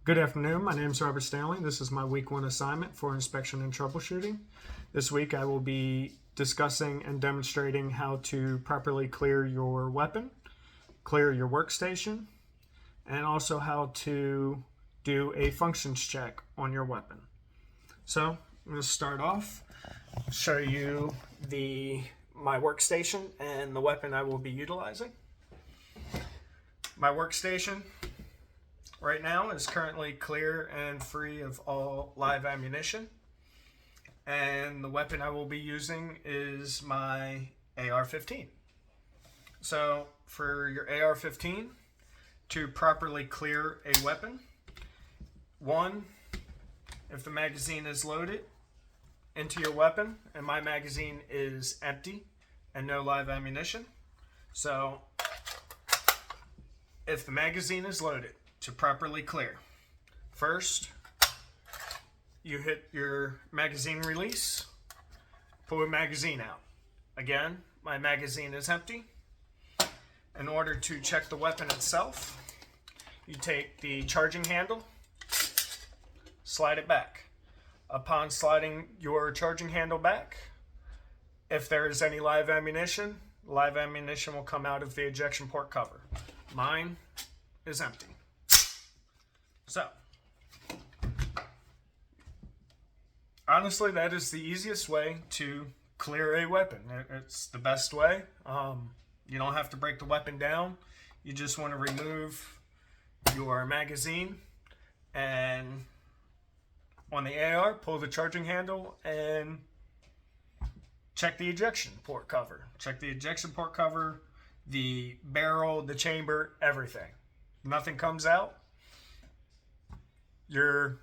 Good afternoon, my name is Robert Stanley. This is my week 1 assignment for inspection and troubleshooting. This week I will be discussing and demonstrating how to properly clear your weapon, clear your workstation, and also how to do a functions check on your weapon. So I'm going to start off, show you my workstation and the weapon I will be utilizing. My workstation right now is currently clear and free of all live ammunition, and the weapon I will be using is my AR-15. So for your AR-15, to properly clear a weapon, one, if the magazine is loaded into your weapon and my magazine is empty and no live ammunition, so if the magazine is loaded, to properly clear, first you hit your magazine release, pull a magazine out. Again, my magazine is empty. In order to check the weapon itself, you take the charging handle, slide it back. Upon sliding your charging handle back, if there is any live ammunition will come out of the ejection port cover. Mine is empty. So, honestly, that is the easiest way to clear a weapon. It's the best way. You don't have to break the weapon down. You just want to remove your magazine, and on the AR, pull the charging handle and check the ejection port cover. Check the ejection port cover, the barrel, the chamber, everything. Nothing comes out. Your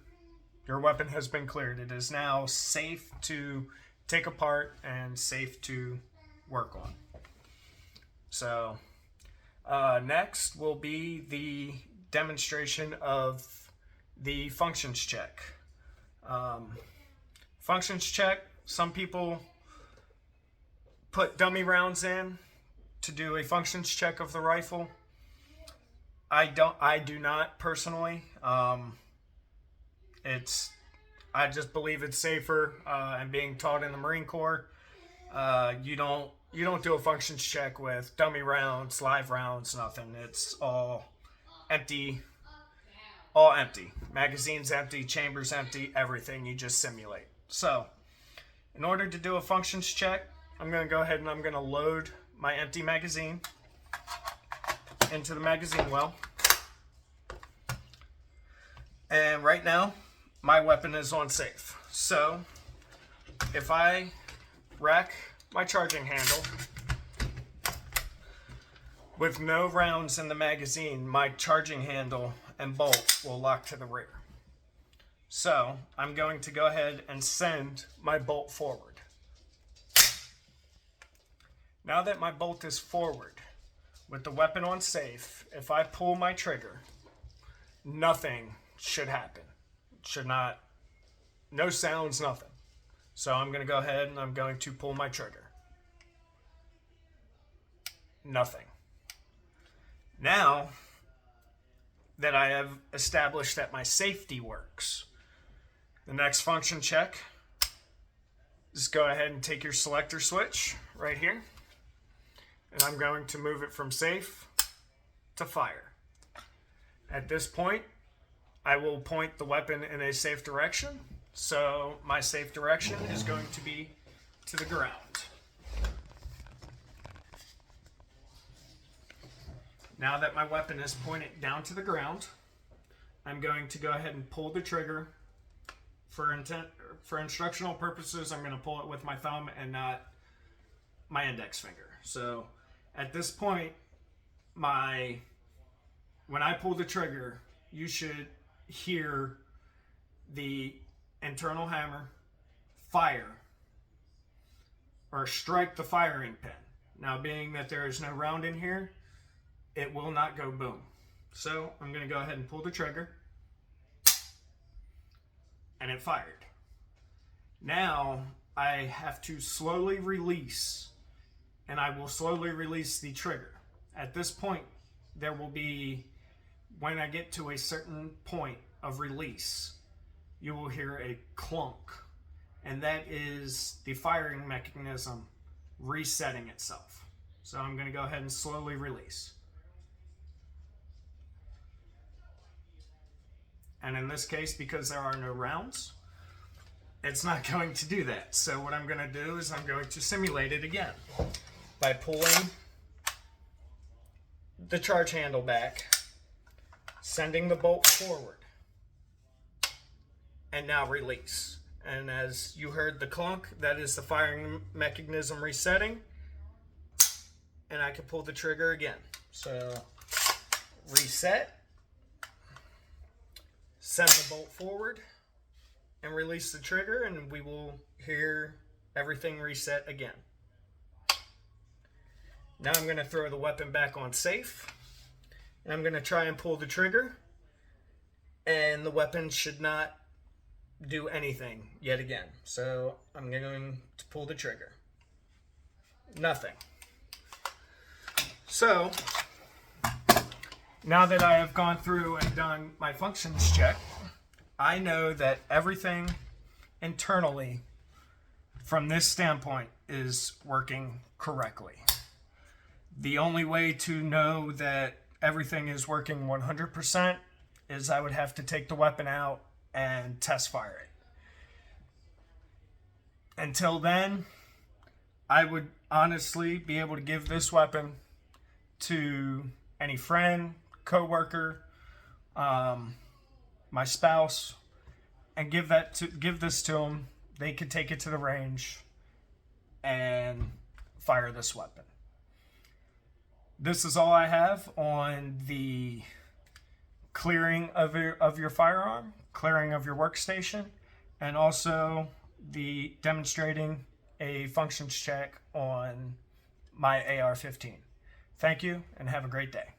weapon has been cleared. It is now safe to take apart and safe to work on. So next will be the demonstration of the functions check. Functions check, some people put dummy rounds in to do a functions check of the rifle. I do not personally. I just believe it's safer, and being taught in the Marine Corps, you don't do a functions check with dummy rounds, live rounds, nothing. It's all empty. Magazine's empty, chamber's empty, everything. You just simulate. So, in order to do a functions check, I'm going to go ahead and I'm going to load my empty magazine into the magazine well. And right now, my weapon is on safe. So, if I rack my charging handle with no rounds in the magazine, my charging handle and bolt will lock to the rear. So, I'm going to go ahead and send my bolt forward. Now that my bolt is forward, with the weapon on safe, if I pull my trigger, nothing should happen. Should not, no sounds, nothing. So I'm going to go ahead and I'm going to pull my trigger. Nothing. Now that I have established that my safety works, the next function check is go ahead and take your selector switch right here, and I'm going to move it from safe to fire. At this point, I will point the weapon in a safe direction. So my safe direction is going to be to the ground. Now that my weapon is pointed down to the ground, I'm going to go ahead and pull the trigger. For instructional purposes, I'm going to pull it with my thumb and not my index finger. So at this point, when I pull the trigger, you should hear the internal hammer fire or strike the firing pin. Now, being that there is no round in here, it will not go boom. So I'm going to go ahead and pull the trigger, and it fired. Now I have to slowly release, and I will slowly release the trigger. At this point, there will be, when I get to a certain point of release, you will hear a clunk, and that is the firing mechanism resetting itself. So I'm going to go ahead and slowly release. And in this case, because there are no rounds, it's not going to do that. So what I'm going to do is I'm going to simulate it again by pulling the charge handle back, sending the bolt forward, and now release. And as you heard the clunk, that is the firing mechanism resetting, and I can pull the trigger again. So reset, send the bolt forward, and release the trigger, and we will hear everything reset again. Now I'm going to throw the weapon back on safe, and I'm going to try and pull the trigger, and the weapon should not do anything yet again. So I'm going to pull the trigger. Nothing. So now that I have gone through and done my functions check, I know that everything internally from this standpoint is working correctly. The only way to know that everything is working 100% is I would have to take the weapon out and test fire it. Until then, I would honestly be able to give this weapon to any friend, coworker, my spouse, and give this to them. They could take it to the range and fire this weapon. This is all I have on the clearing of your firearm, clearing of your workstation, and also the demonstrating a functions check on my AR-15. Thank you, and have a great day.